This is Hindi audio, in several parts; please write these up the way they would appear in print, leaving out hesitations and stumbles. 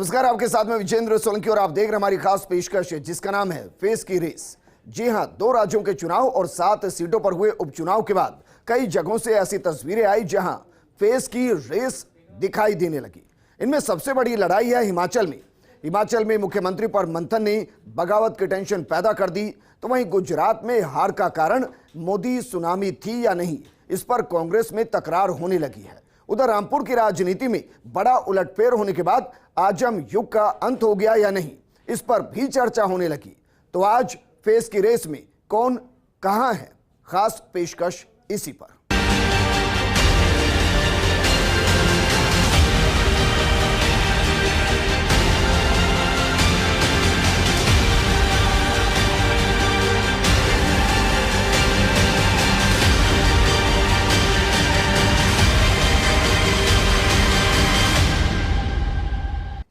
नमस्कार, आपके साथ में विजेंद्र सोलंकी और आप देख रहे हैं हमारी खास पेशकश जिसका नाम है फेस की रेस। जी हां, 2 राज्यों के चुनाव और 7 सीटों पर हुए उपचुनाव के बाद कई जगहों से ऐसी तस्वीरें आई जहां फेस की रेस दिखाई देने लगी। इनमें सबसे बड़ी लड़ाई है हिमाचल में मुख्यमंत्री पर मंथन ने बगावत की टेंशन पैदा कर दी। तो वहीं गुजरात में हार का कारण मोदी सुनामी थी या नहीं, इस पर कांग्रेस में तकरार होने लगी है। उधर रामपुर की राजनीति में बड़ा उलटफेर होने के बाद आजम युग का अंत हो गया या नहीं, इस पर भी चर्चा होने लगी। तो आज फेस की रेस में कौन कहां है, खास पेशकश इसी पर।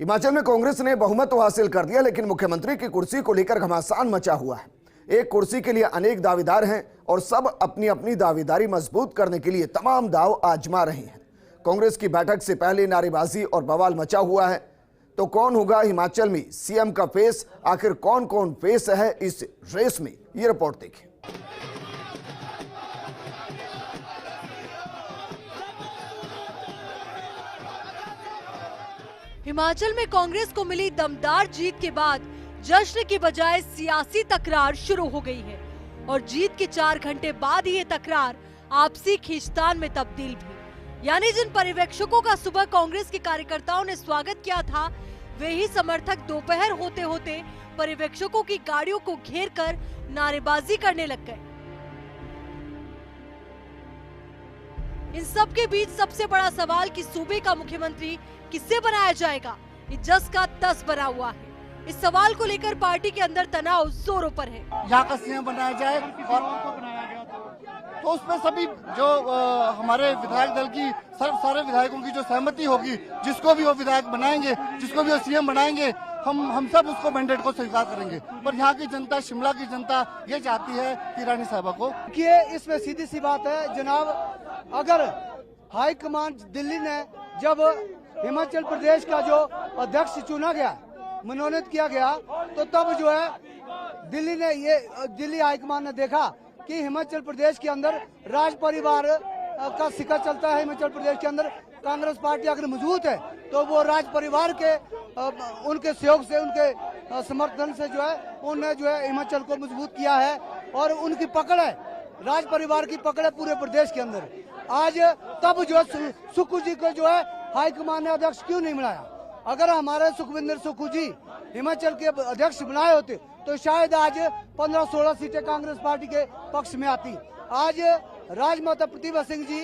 हिमाचल में कांग्रेस ने बहुमत तो हासिल कर दिया, लेकिन मुख्यमंत्री की कुर्सी को लेकर घमासान मचा हुआ है। एक कुर्सी के लिए अनेक दावेदार हैं और सब अपनी अपनी दावेदारी मजबूत करने के लिए तमाम दाव आजमा रहे हैं। कांग्रेस की बैठक से पहले नारेबाजी और बवाल मचा हुआ है। तो कौन होगा हिमाचल में सीएम का फेस? आखिर कौन कौन फेस है इस रेस में, ये रिपोर्ट देखिए। हिमाचल में कांग्रेस को मिली दमदार जीत के बाद जश्न की बजाय सियासी तकरार शुरू हो गई है और जीत के 4 घंटे बाद ही ये तकरार आपसी खींचतान में तब्दील भी। यानी जिन पर्यवेक्षकों का सुबह कांग्रेस के कार्यकर्ताओं ने स्वागत किया था, वे ही समर्थक दोपहर होते होते पर्यवेक्षकों की गाड़ियों को घेर कर नारेबाजी करने लग गए। इन सब के बीच सबसे बड़ा सवाल कि सूबे का मुख्यमंत्री किससे बनाया जाएगा, ये जस का तस बना हुआ है। इस सवाल को लेकर पार्टी के अंदर तनाव जोरों पर है। यहाँ का सीएम बनाया जाए तो उसमें सभी जो हमारे विधायक दल की सारे विधायकों की जो सहमति होगी, जिसको भी वो विधायक बनाएंगे, जिसको भी वो सीएम बनाएंगे, हम सब उसको मैंडेट को स्वीकार करेंगे। पर यहाँ की जनता, शिमला की जनता ये चाहती है कि रानी साहबा को। इसमें सीधी सी बात है जनाब, अगर हाई कमान दिल्ली ने जब हिमाचल प्रदेश का जो अध्यक्ष चुना गया, मनोनीत किया गया, तो तब जो है दिल्ली हाईकमान ने देखा कि हिमाचल प्रदेश के अंदर राज परिवार का सिक्का चलता है। हिमाचल प्रदेश के अंदर कांग्रेस पार्टी अगर मजबूत है तो वो राज परिवार के उनके सहयोग से, उनके समर्थन से जो है उन्होंने जो है हिमाचल को मजबूत किया है और उनकी पकड़ है, राज परिवार की पकड़ है पूरे प्रदेश के अंदर। आज तब जो है सुक्खू जी को जो है हाईकमान ने अध्यक्ष क्यों नहीं बनाया? अगर हमारे सुखविंदर सुक्खू जी हिमाचल के अध्यक्ष बनाए होते तो शायद आज 15-16 सीटें कांग्रेस पार्टी के पक्ष में आती। आज राजमाता प्रतिभा सिंह जी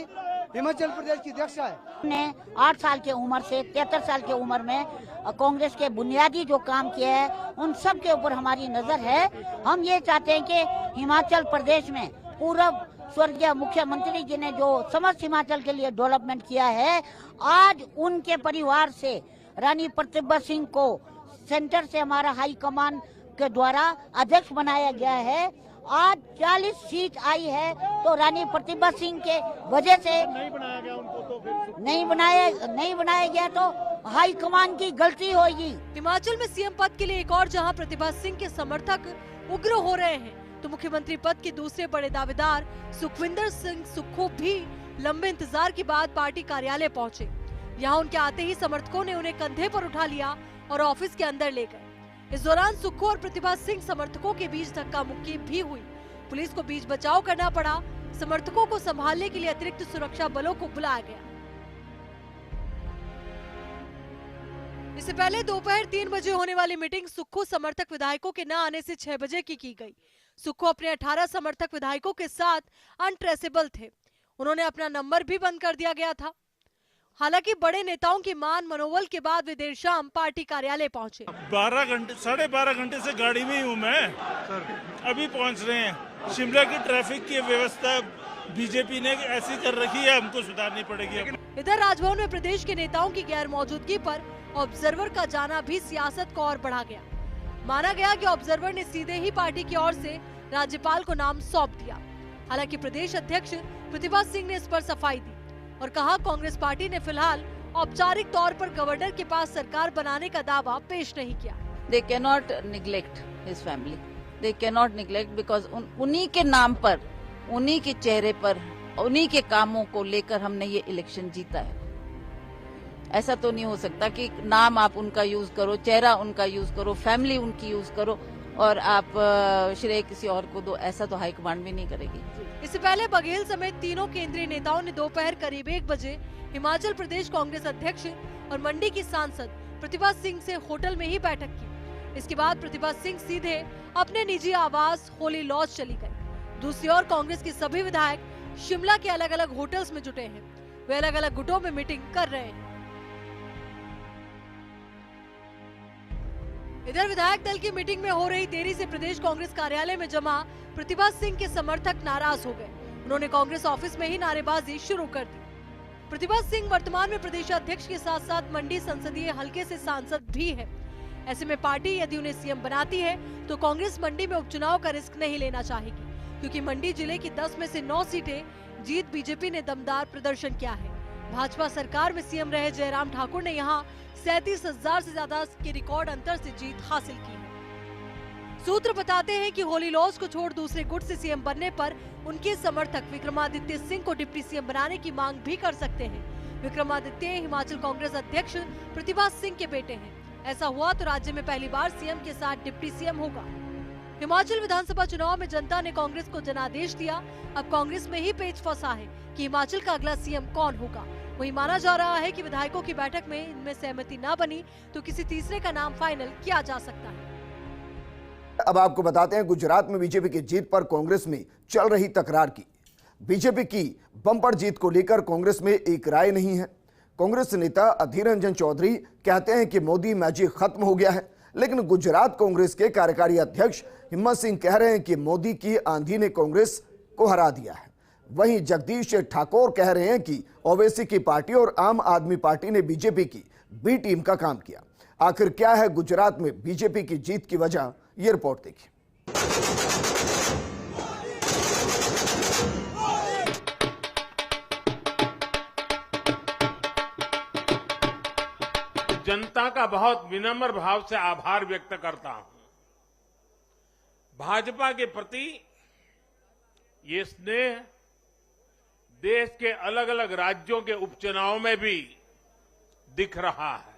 हिमाचल प्रदेश की अध्यक्ष है। ने 8 साल की उम्र से 73 साल की उम्र में कांग्रेस के बुनियादी जो काम किए हैं उन सब के ऊपर हमारी नजर है। हम ये चाहते हैं कि हिमाचल प्रदेश में पूर्व स्वर्गीय मुख्यमंत्री जी ने जो समस्त हिमाचल के लिए डेवलपमेंट किया है, आज उनके परिवार से रानी प्रतिभा सिंह को सेंटर से हमारा हाई कमान के द्वारा अध्यक्ष बनाया गया है। आज 40 सीट आई है तो रानी प्रतिभा सिंह के वजह से नहीं बनाया गया उनको, तो फिर नहीं बनाया गया तो हाई कमान की गलती होगी। हिमाचल में सीएम पद के लिए एक और जहां प्रतिभा सिंह के समर्थक उग्र हो रहे हैं, तो मुख्यमंत्री पद के दूसरे बड़े दावेदार सुखविंदर सिंह सुक्खू भी लंबे इंतजार के बाद पार्टी कार्यालय पहुंचे। यहाँ उनके आते ही समर्थकों ने उन्हें कंधे पर उठा लिया और ऑफिस के अंदर ले गए। इस दौरान सुक्खू और प्रतिभा सिंह समर्थकों के बीच धक्का मुक्की भी हुई। पुलिस को बीच बचाव करना पड़ा। समर्थकों को संभालने के लिए अतिरिक्त सुरक्षा बलों को बुलाया गया। इससे पहले दोपहर 3 बजे होने वाली मीटिंग सुक्खू समर्थक विधायकों के न आने से 6 बजे की गई। सुक्खू अपने 18 समर्थक विधायकों के साथ अनट्रेसेबल थे। उन्होंने अपना नंबर भी बंद कर दिया गया था। हालांकि बड़े नेताओं की मान मनोबल के बाद वे देर शाम पार्टी कार्यालय पहुंचे। 12 घंटे से गाड़ी में ही हूँ मैं सर, अभी पहुंच रहे हैं। शिमला की ट्रैफिक की व्यवस्था बीजेपी ने ऐसी कर रखी है, हमको सुधारनी पड़ेगी। इधर राजभवन में प्रदेश के नेताओं की गैर मौजूदगी पर ऑब्जर्वर का जाना भी सियासत को और बढ़ा गया। माना गया कि ऑब्जर्वर ने सीधे ही पार्टी की ओर से राज्यपाल को नाम सौंप दिया। हालांकि प्रदेश अध्यक्ष प्रतिभा सिंह ने इस पर सफाई दी और कहा कांग्रेस पार्टी ने फिलहाल औपचारिक तौर पर गवर्नर के पास सरकार बनाने का दावा पेश नहीं किया। They cannot neglect his family. They cannot neglect because उन्हीं के नाम पर, उन्हीं के चेहरे पर, उन्हीं के कामों को लेकर हमने ये इलेक्शन जीता है। ऐसा तो नहीं हो सकता कि नाम आप उनका यूज करो, चेहरा उनका यूज करो, फैमिली उनकी यूज करो और आप श्रेय किसी और को दो। ऐसा तो हाईकमांड भी नहीं करेगी। इससे पहले बघेल समेत तीनों केंद्रीय नेताओं ने दोपहर करीब 1 बजे हिमाचल प्रदेश कांग्रेस अध्यक्ष और मंडी की सांसद प्रतिभा सिंह से होटल में ही बैठक की। इसके बाद प्रतिभा सिंह सीधे अपने निजी आवास होली लॉज चली गई। दूसरी ओर कांग्रेस के सभी विधायक शिमला के अलग अलग होटल्स में जुटे हैं। वे अलग अलग गुटों में मीटिंग कर रहे हैं। इधर विधायक दल की मीटिंग में हो रही देरी से प्रदेश कांग्रेस कार्यालय में जमा प्रतिभा सिंह के समर्थक नाराज हो गए। उन्होंने कांग्रेस ऑफिस में ही नारेबाजी शुरू कर दी। प्रतिभा सिंह वर्तमान में प्रदेश अध्यक्ष के साथ साथ मंडी संसदीय हलके से सांसद भी है। ऐसे में पार्टी यदि उन्हें सीएम बनाती है तो कांग्रेस मंडी में उपचुनाव का रिस्क नहीं लेना चाहेगी, क्योंकि मंडी जिले की 10 में से 9 सीटें जीत बीजेपी ने दमदार प्रदर्शन किया है। भाजपा सरकार में सीएम रहे जयराम ठाकुर ने यहाँ 37,000 से ज्यादा के रिकॉर्ड अंतर से जीत हासिल की है। सूत्र बताते हैं कि होली लॉज को छोड़ दूसरे गुट से सीएम बनने पर उनके समर्थक विक्रमादित्य सिंह को डिप्टी सीएम बनाने की मांग भी कर सकते हैं। विक्रमादित्य हिमाचल कांग्रेस अध्यक्ष प्रतिभा सिंह के बेटे हैं। ऐसा हुआ तो राज्य में पहली बार सीएम के साथ डिप्टी सीएम होगा। हिमाचल विधानसभा चुनाव में जनता ने कांग्रेस को जनादेश दिया। अब कांग्रेस में ही पेच फंसा है कि हिमाचल का अगला सीएम कौन होगा। वही माना जा रहा है कि विधायकों की बैठक में इनमें सहमति न बनी तो किसी तीसरे का नाम फाइनल किया जा सकता है। अब आपको बताते हैं गुजरात में बीजेपी की जीत पर कांग्रेस में चल रही तकरार की। बीजेपी की बम्पर जीत को लेकर कांग्रेस में एक राय नहीं है। कांग्रेस नेता अधीर रंजन चौधरी कहते हैं कि मोदी मैजिक खत्म हो गया है, लेकिन गुजरात कांग्रेस के कार्यकारी अध्यक्ष हिम्मत सिंह कह रहे हैं कि मोदी की आंधी ने कांग्रेस को हरा दिया है। वहीं जगदीश ठाकुर कह रहे हैं कि ओवैसी की पार्टी और आम आदमी पार्टी ने बीजेपी की बी टीम का काम किया। आखिर क्या है गुजरात में बीजेपी की जीत की वजह, ये रिपोर्ट देखिए। जनता का बहुत विनम्र भाव से आभार व्यक्त करता हूं। भाजपा के प्रति ये स्नेह देश के अलग अलग राज्यों के उपचुनाव में भी दिख रहा है।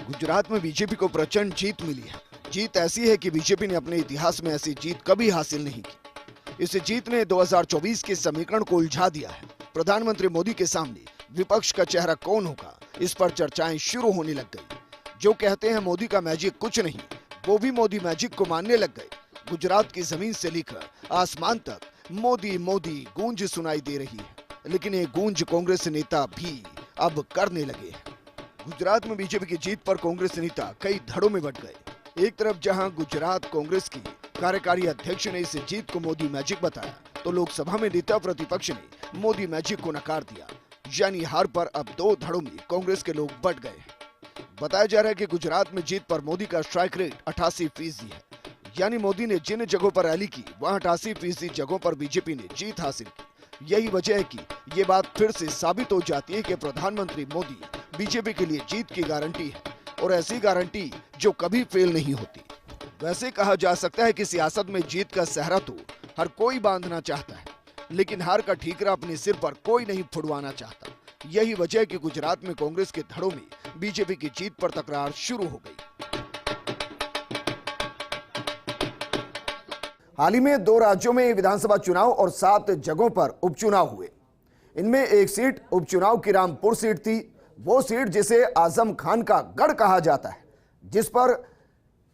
गुजरात में बीजेपी को प्रचंड जीत मिली है। जीत ऐसी है कि बीजेपी ने अपने इतिहास में ऐसी जीत कभी हासिल नहीं की। इस जीत ने 2024 के समीकरण को उलझा दिया है। प्रधानमंत्री मोदी के सामने विपक्ष का चेहरा कौन होगा, इस पर चर्चाएं शुरू होने लग गई। जो कहते हैं मोदी का मैजिक कुछ नहीं, वो भी मोदी मैजिक को मानने लग गए। गुजरात की जमीन से लेकर आसमान तक मोदी मोदी गूंज सुनाई दे रही है, लेकिन ये गूंज कांग्रेस नेता भी अब करने लगे हैं। गुजरात में बीजेपी की जीत पर कांग्रेस नेता कई धड़ों में बंट गए। एक तरफ जहां गुजरात कांग्रेस की कार्यकारी अध्यक्ष ने इस जीत को मोदी मैजिक बताया, तो लोकसभा में नेता प्रतिपक्ष ने मोदी मैजिक को नकार दिया। यानी हार पर अब दो धड़ों में कांग्रेस के लोग बंट गए हैं। बताया जा रहा है कि गुजरात में जीत पर मोदी का स्ट्राइक रेट 88% है। यानी मोदी ने जिन जगहों पर रैली की वहां 88% जगहों पर बीजेपी ने जीत हासिल की। यही वजह है कि ये बात फिर से साबित हो जाती है कि प्रधानमंत्री मोदी बीजेपी के लिए जीत की गारंटी है, और ऐसी गारंटी जो कभी फेल नहीं होती। वैसे कहा जा सकता है कि सियासत में जीत का सहरा तो हर कोई बांधना चाहता है, लेकिन हार का ठीकरा अपने सिर पर कोई नहीं फुड़वाना चाहता। यही वजह है कि गुजरात में कांग्रेस के धड़ों में बीजेपी की जीत पर तकरार शुरू हो गई। हाल ही में 2 राज्यों में विधानसभा चुनाव और 7 जगहों पर उपचुनाव हुए। इनमें एक सीट उपचुनाव की रामपुर सीट थी। वो सीट जिसे आजम खान का गढ़ कहा जाता है, जिस पर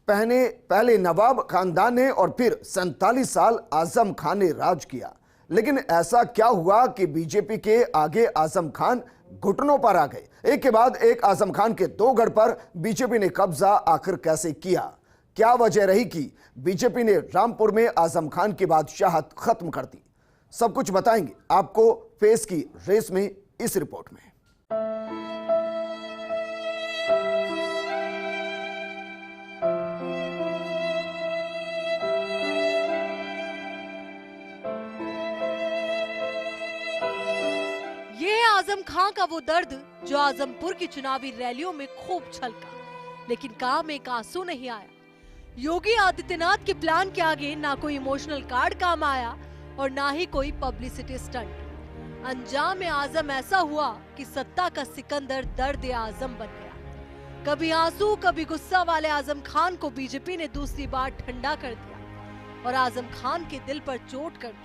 पहले नवाब खानदान ने और फिर 47 साल आजम खान ने राज किया। लेकिन ऐसा क्या हुआ कि बीजेपी के आगे आजम खान घुटनों पर आ गए? एक के बाद एक आजम खान के 2 गढ़ पर बीजेपी ने कब्जा आखिर कैसे किया? क्या वजह रही कि बीजेपी ने रामपुर में आजम खान की बादशाहत खत्म कर दी? सब कुछ बताएंगे आपको फेस की रेस में, इस रिपोर्ट में। आजम खान का वो दर्द जो आजमपुर की चुनावी रैलियों में खूब छलका, लेकिन काम एक आंसू नहीं आया। योगी आदित्यनाथ के प्लान के आगे ना कोई इमोशनल कार्ड काम आया और ना ही कोई पब्लिसिटी स्टंट। अंजाम आजम ऐसा हुआ कि सत्ता का सिकंदर दर्द आजम बन गया। कभी आंसू कभी गुस्सा वाले आजम खान को बीजेपी ने दूसरी बार ठंडा कर दिया और आजम खान के दिल पर चोट कर दी।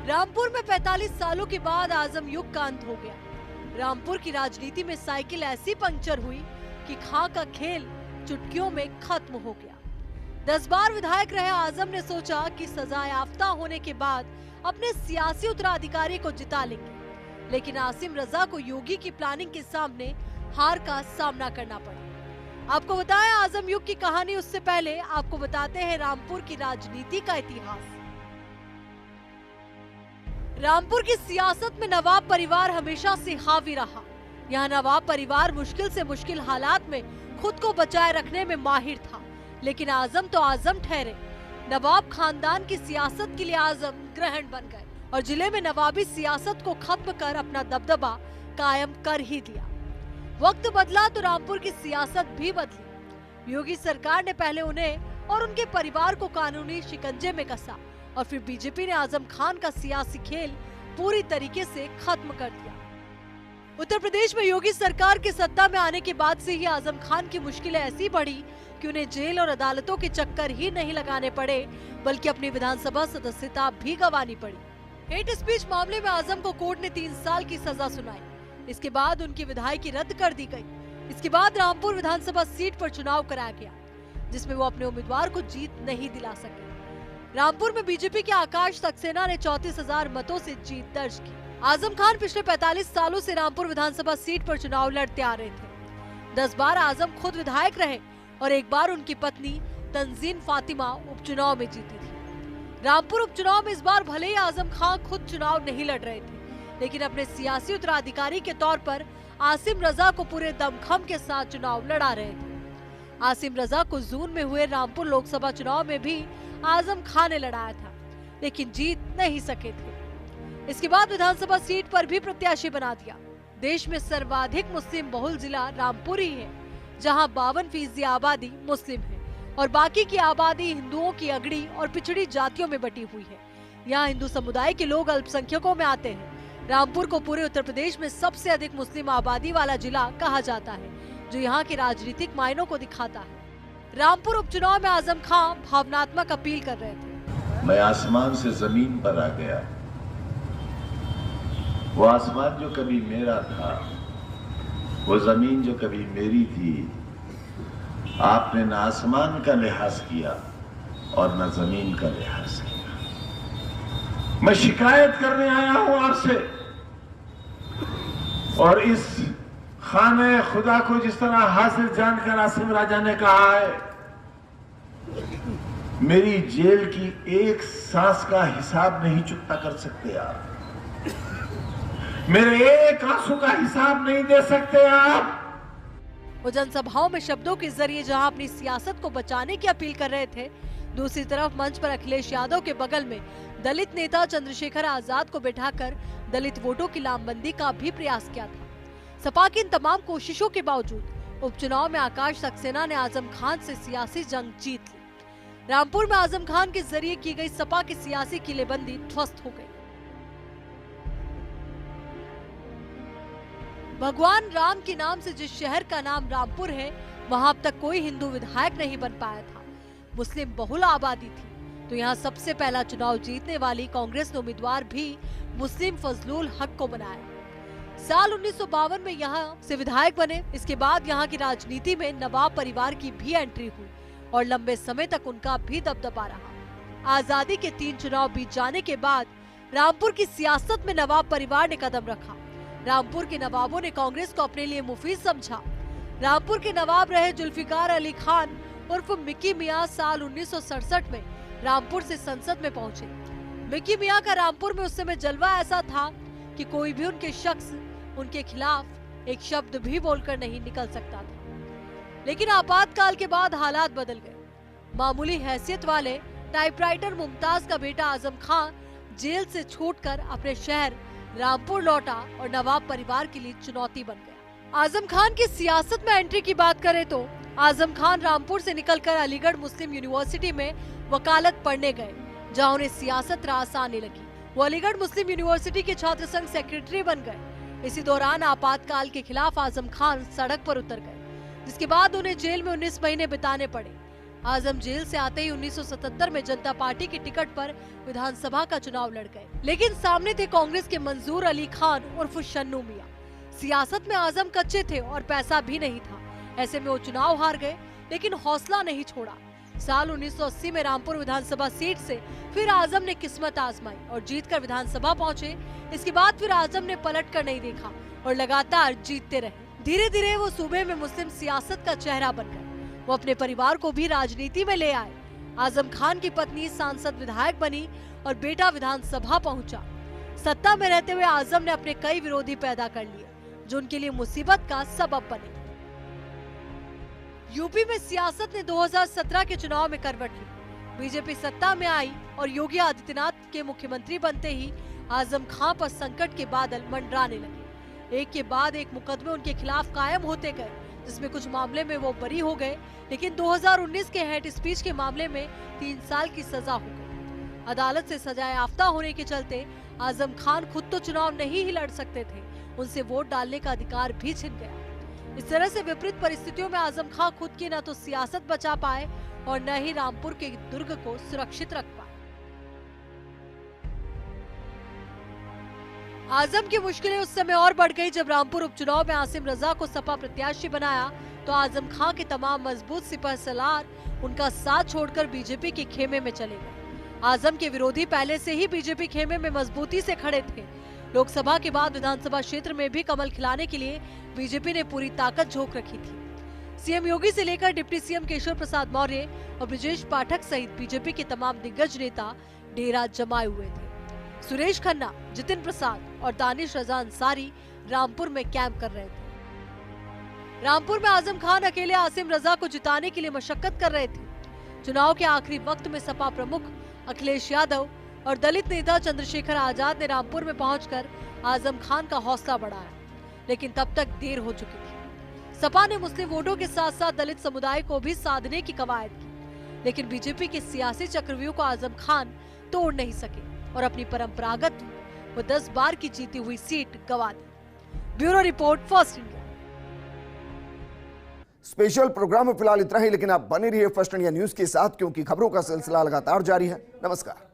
रामपुर में 45 सालों के बाद आजम युग का अंत हो गया। रामपुर की राजनीति में साइकिल ऐसी पंक्चर हुई कि खां का खेल चुटकियों में खत्म हो गया। 10 बार विधायक रहे आजम ने सोचा कि सजा याफ्ता होने के बाद अपने सियासी उत्तराधिकारी को जिता लेंगे, लेकिन आसिम रजा को योगी की प्लानिंग के सामने हार का सामना करना पड़ा। आपको बताएं आजम युग की कहानी, उससे पहले आपको बताते हैं रामपुर की राजनीति का इतिहास। रामपुर की सियासत में नवाब परिवार हमेशा से हावी रहा। यहाँ नवाब परिवार मुश्किल से मुश्किल हालात में खुद को बचाए रखने में माहिर था, लेकिन आजम तो आजम ठहरे। नवाब खानदान की सियासत के लिए आजम ग्रहण बन गए और जिले में नवाबी सियासत को खत्म कर अपना दबदबा कायम कर ही दिया। वक्त बदला तो रामपुर की सियासत भी बदली। योगी सरकार ने पहले उन्हें और उनके परिवार को कानूनी शिकंजे में कसा और फिर बीजेपी ने आजम खान का सियासी खेल पूरी तरीके से खत्म कर दिया। उत्तर प्रदेश में योगी सरकार के सत्ता में आने के बाद से ही आजम खान की मुश्किलें ऐसी बढ़ी कि उन्हें जेल और अदालतों के चक्कर ही नहीं लगाने पड़े, बल्कि अपनी विधानसभा सदस्यता भी गंवानी पड़ी। हेट स्पीच मामले में आजम को कोर्ट ने 3 साल की सजा सुनाई। इसके बाद उनकी विधायकी रद्द कर दी गई। इसके बाद रामपुर विधानसभा सीट पर चुनाव कराया गया, जिसमें वो अपने उम्मीदवार को जीत नहीं दिला सके। रामपुर में बीजेपी के आकाश सक्सेना ने 34,000 मतों से जीत दर्ज की। आजम खान पिछले 45 सालों से रामपुर विधानसभा सीट पर चुनाव लड़ते आ रहे थे। 10 बार आजम खुद विधायक रहे और एक बार उनकी पत्नी तंजीन फातिमा उपचुनाव में जीती थी। रामपुर उपचुनाव में इस बार भले ही आजम खान खुद चुनाव नहीं लड़ रहे थे, लेकिन अपने सियासी उत्तराधिकारी के तौर पर आसिम रजा को पूरे दमखम के साथ चुनाव लड़ा रहे थे। आसिम रजा को जून में हुए रामपुर लोकसभा चुनाव में भी आजम खान ने लड़ाया था, लेकिन जीत नहीं सके थे। इसके बाद विधानसभा सीट पर भी प्रत्याशी बना दिया। देश में सर्वाधिक मुस्लिम बहुल जिला रामपुर ही है, जहां 52% आबादी मुस्लिम है और बाकी की आबादी हिंदुओं की अगड़ी और पिछड़ी जातियों में बटी हुई है। यहाँ हिंदू समुदाय के लोग अल्पसंख्यकों में आते हैं। रामपुर को पूरे उत्तर प्रदेश में सबसे अधिक मुस्लिम आबादी वाला जिला कहा जाता है, जो यहाँ के राजनीतिक मायनों को दिखाता है। रामपुर उपचुनाव में आजम खान भावनात्मक अपील कर रहे थे। मैं आसमान से जमीन पर आ गया। वो आसमान जो कभी मेरा था, वो जमीन जो कभी मेरी थी, आपने न आसमान का लिहाज किया और न जमीन का लिहाज किया। मैं शिकायत करने आया हूं आपसे, और इस खाने खुदा को जिस तरह हासिल जानकर आसिम राजा ने कहा है, मेरी जेल की एक सांस का हिसाब नहीं चुकता कर सकते आप, मेरे एक आंसू का हिसाब नहीं दे सकते आप। वो जनसभाओं में शब्दों के जरिए जहां अपनी सियासत को बचाने की अपील कर रहे थे, दूसरी तरफ मंच पर अखिलेश यादव के बगल में दलित नेता चंद्रशेखर आजाद को बैठाकर दलित वोटों की लामबंदी का भी प्रयास किया था। सपा की इन तमाम कोशिशों के बावजूद उपचुनाव में आकाश सक्सेना ने आजम खान से सियासी जंग जीत ली। रामपुर में आजम खान के जरिए की गई सपा की सियासी किलेबंदी ध्वस्त हो गई। भगवान राम के नाम से जिस शहर का नाम रामपुर है, वहां अब तक कोई हिंदू विधायक नहीं बन पाया था। मुस्लिम बहुल आबादी थी, तो यहाँ सबसे पहला चुनाव जीतने वाली कांग्रेस ने उम्मीदवार भी मुस्लिम फजलुल हक को बनाया। साल 1952 में यहाँ से विधायक बने। इसके बाद यहाँ की राजनीति में नवाब परिवार की भी एंट्री हुई और लंबे समय तक उनका भी दबदबा रहा। आजादी के 3 चुनाव बीत जाने के बाद रामपुर की सियासत में नवाब परिवार ने कदम रखा। रामपुर के नवाबों ने कांग्रेस को अपने लिए मुफीद समझा। रामपुर के नवाब रहे जुल्फिकार अली खान उर्फ मिकी मियां साल 1967 में रामपुर से संसद में पहुंचे। मिकी मियां का रामपुर में उस समय जलवा ऐसा था कि कोई भी उनके शख्स उनके खिलाफ एक शब्द भी बोलकर नहीं निकल सकता था। लेकिन आपातकाल के बाद हालात बदल गए। मामूली हैसियत वाले टाइपराइटर मुमताज का बेटा आजम खान जेल से छूटकर अपने शहर रामपुर लौटा और नवाब परिवार के लिए चुनौती बन गया। आजम खान की सियासत में एंट्री की बात करें तो आजम खान रामपुर से निकलकर अलीगढ़ मुस्लिम यूनिवर्सिटी में वकालत पढ़ने गए, जहां उन्हें सियासत रास आने लगी। वो अलीगढ़ मुस्लिम यूनिवर्सिटी के छात्र संघ सेक्रेटरी बन गए। इसी दौरान आपातकाल के खिलाफ आजम खान सड़क पर उतर गए, जिसके बाद उन्हें जेल में 19 महीने बिताने पड़े। आजम जेल से आते ही 1977 में जनता पार्टी की टिकट पर विधानसभा का चुनाव लड़ गए, लेकिन सामने थे कांग्रेस के मंजूर अली खान उर्फ शन्नू मियां। सियासत में आजम कच्चे थे और पैसा भी नहीं था, ऐसे में वो चुनाव हार गए, लेकिन हौसला नहीं छोड़ा। साल 1980 में रामपुर विधानसभा सीट से फिर आजम ने किस्मत आजमाई और जीतकर विधानसभा पहुंचे। इसके बाद फिर आजम ने पलट कर नहीं देखा और लगातार जीतते रहे। धीरे धीरे वो सूबे में मुस्लिम सियासत का चेहरा बन गए। वो अपने परिवार को भी राजनीति में ले आए। आजम खान की पत्नी सांसद विधायक बनी और बेटा विधानसभा पहुंचा। सत्ता में रहते हुए आजम ने अपने कई विरोधी पैदा कर लिए, जो उनके लिए मुसीबत का सबब बने। यूपी में सियासत ने 2017 के चुनाव में करवट ली। बीजेपी सत्ता में आई और योगी आदित्यनाथ के मुख्यमंत्री बनते ही आजम खान पर संकट के बादल मंडराने लगे। एक के बाद एक मुकदमे उनके खिलाफ कायम होते गए, जिसमें कुछ मामले में वो बरी हो गए, लेकिन 2019 के हेट स्पीच के मामले में 3 साल की सजा हो गई। अदालत से सजा याफ्ता होने के चलते आजम खान खुद तो चुनाव नहीं ही लड़ सकते थे, उनसे वोट डालने का अधिकार भी छिन गया। इस तरह से विपरीत परिस्थितियों में आजम खान खुद की न तो सियासत बचा पाए और न ही रामपुर के दुर्ग को सुरक्षित रख पाए। आजम की मुश्किलें उस समय और बढ़ गई जब रामपुर उपचुनाव में आसिम रजा को सपा प्रत्याशी बनाया तो आजम खान के तमाम मजबूत सिपहसालार उनका साथ छोड़कर बीजेपी के खेमे में चले गए। आजम के विरोधी पहले से ही बीजेपी खेमे में मजबूती से खड़े थे। लोकसभा के बाद विधानसभा क्षेत्र में भी कमल खिलाने के लिए बीजेपी ने पूरी ताकत झोंक रखी थी। सीएम योगी से लेकर डिप्टी सीएम केशव प्रसाद मौर्य और ब्रजेश पाठक सहित बीजेपी के तमाम दिग्गज नेता डेरा जमाए हुए थे। सुरेश खन्ना, जितिन प्रसाद और दानिश रजा अंसारी रामपुर में कैंप कर रहे थे। रामपुर में आजम खान अकेले आसिम रजा को जिताने के लिए मशक्कत कर रहे थे। चुनाव के आखिरी वक्त में सपा प्रमुख अखिलेश यादव और दलित नेता चंद्रशेखर आजाद ने रामपुर में पहुंचकर आजम खान का हौसला बढ़ाया, लेकिन तब तक देर हो चुकी थी। सपा ने मुस्लिम वोटों के साथ साथ दलित समुदाय को भी साधने की कवायद की, लेकिन बीजेपी के सियासी चक्रव्यूह को आजम खान तोड़ नहीं सके और अपनी परंपरागत वो 10 बार की जीती हुई सीट गंवा दी। Bureau report, First India. Special program में फिलहाल इतना ही, लेकिन आप बने रहिए फर्स्ट इंडिया न्यूज के साथ, क्योंकि खबरों का सिलसिला लगातार जारी है। नमस्कार।